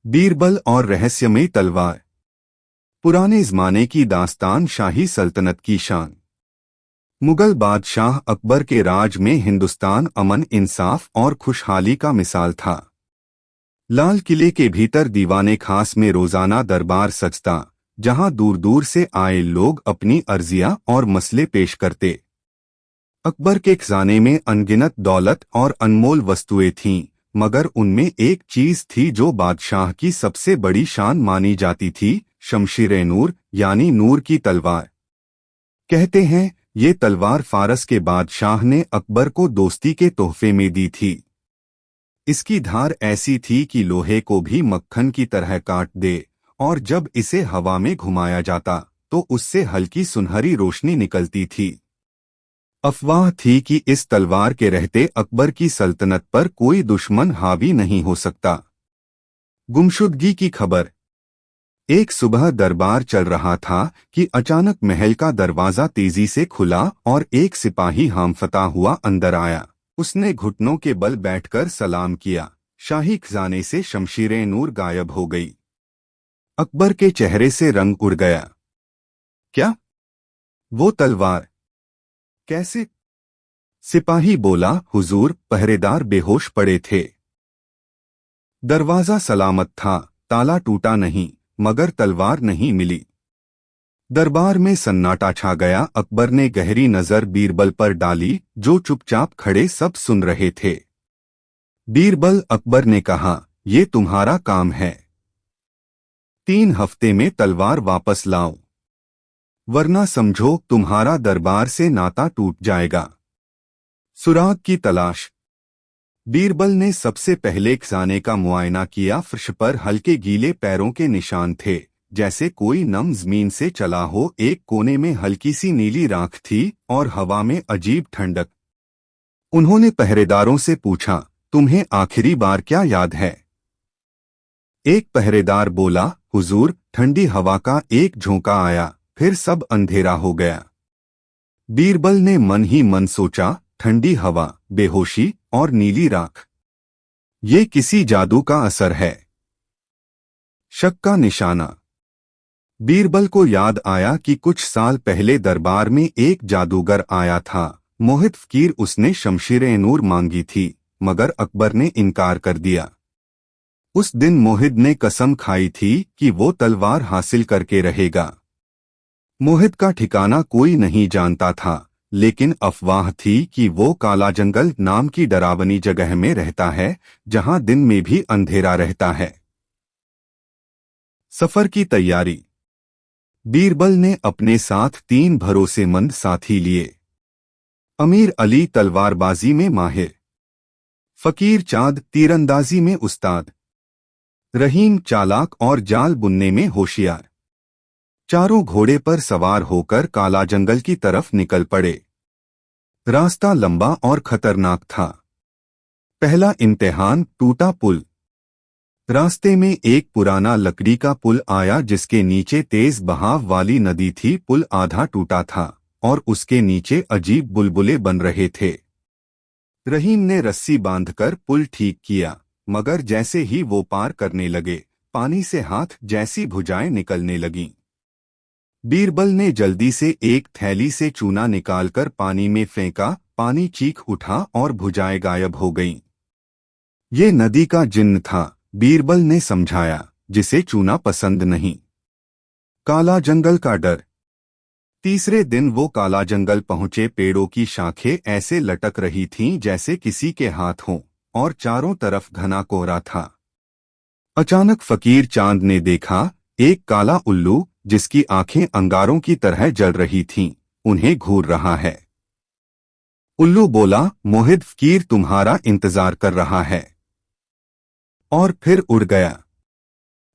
बीरबल और रहस्यमय तलवार। पुराने ज़माने की दास्तान शाही सल्तनत की शान। मुगल बादशाह अकबर के राज में हिंदुस्तान अमन, इंसाफ और खुशहाली का मिसाल था। लाल किले के भीतर दीवाने खास में रोजाना दरबार सजता, जहां दूर दूर से आए लोग अपनी अर्जियां और मसले पेश करते। अकबर के खजाने में अनगिनत दौलत और अनमोल वस्तुएं थीं, मगर उनमें एक चीज थी जो बादशाह की सबसे बड़ी शान मानी जाती थी, शमशीर नूर यानी नूर की तलवार। कहते हैं ये तलवार फारस के बादशाह ने अकबर को दोस्ती के तोहफे में दी थी। इसकी धार ऐसी थी कि लोहे को भी मक्खन की तरह काट दे, और जब इसे हवा में घुमाया जाता तो उससे हल्की सुनहरी रोशनी निकलती थी। अफवाह थी कि इस तलवार के रहते अकबर की सल्तनत पर कोई दुश्मन हावी नहीं हो सकता। गुमशुदगी की खबर। एक सुबह दरबार चल रहा था कि अचानक महल का दरवाजा तेजी से खुला और एक सिपाही हांफता हुआ अंदर आया। उसने घुटनों के बल बैठकर सलाम किया। शाही खजाने से शमशीर नूर गायब हो गई। अकबर के चेहरे से रंग उड़ गया। क्या? वो तलवार कैसे? सिपाही बोला, हुजूर, पहरेदार बेहोश पड़े थे। दरवाजा सलामत था, ताला टूटा नहीं, मगर तलवार नहीं मिली। दरबार में सन्नाटा छा गया। अकबर ने गहरी नजर बीरबल पर डाली, जो चुपचाप खड़े सब सुन रहे थे। बीरबल, अकबर ने कहा, ये तुम्हारा काम है। 3 हफ्ते में तलवार वापस लाओ, वरना समझो तुम्हारा दरबार से नाता टूट जाएगा। सुराग की तलाश। बीरबल ने सबसे पहले खजाने का मुआयना किया। फर्श पर हल्के गीले पैरों के निशान थे, जैसे कोई नम जमीन से चला हो। एक कोने में हल्की सी नीली राख थी और हवा में अजीब ठंडक। उन्होंने पहरेदारों से पूछा, तुम्हें आखिरी बार क्या याद है? एक पहरेदार बोला, हुजूर, ठंडी हवा का एक झोंका आया, फिर सब अंधेरा हो गया। बीरबल ने मन ही मन सोचा, ठंडी हवा, बेहोशी और नीली राख, ये किसी जादू का असर है। शक का निशाना। बीरबल को याद आया कि कुछ साल पहले दरबार में एक जादूगर आया था, मोहित फकीर। उसने शमशीर नूर मांगी थी, मगर अकबर ने इनकार कर दिया। उस दिन मोहित ने कसम खाई थी कि वो तलवार हासिल करके रहेगा। मोहित का ठिकाना कोई नहीं जानता था, लेकिन अफवाह थी कि वो काला जंगल नाम की डरावनी जगह में रहता है, जहां दिन में भी अंधेरा रहता है। सफर की तैयारी। बीरबल ने अपने साथ 3 भरोसेमंद साथी लिए। अमीर अली तलवारबाजी में माहिर, फकीर चांद तीरंदाजी में उस्ताद, रहीम चालाक और जाल बुनने में होशियार। चारों घोड़े पर सवार होकर काला जंगल की तरफ निकल पड़े। रास्ता लंबा और खतरनाक था। पहला इम्तिहान, टूटा पुल। रास्ते में एक पुराना लकड़ी का पुल आया, जिसके नीचे तेज बहाव वाली नदी थी। पुल आधा टूटा था और उसके नीचे अजीब बुलबुले बन रहे थे। रहीम ने रस्सी बांधकर पुल ठीक किया, मगर जैसे ही वो पार करने लगे, पानी से हाथ जैसी भुजाएं निकलने लगीं। बीरबल ने जल्दी से एक थैली से चूना निकालकर पानी में फेंका। पानी चीख उठा और भुजाएं गायब हो गईं। ये नदी का जिन्न था, बीरबल ने समझाया, जिसे चूना पसंद नहीं। काला जंगल का डर। तीसरे दिन वो काला जंगल पहुंचे। पेड़ों की शाखें ऐसे लटक रही थीं जैसे किसी के हाथ हों, और चारों तरफ घना कोहरा था। अचानक फकीर चांद ने देखा एक काला उल्लू, जिसकी आंखें अंगारों की तरह जल रही थीं, उन्हें घूर रहा है। उल्लू बोला, मोहित फकीर तुम्हारा इंतजार कर रहा है, और फिर उड़ गया।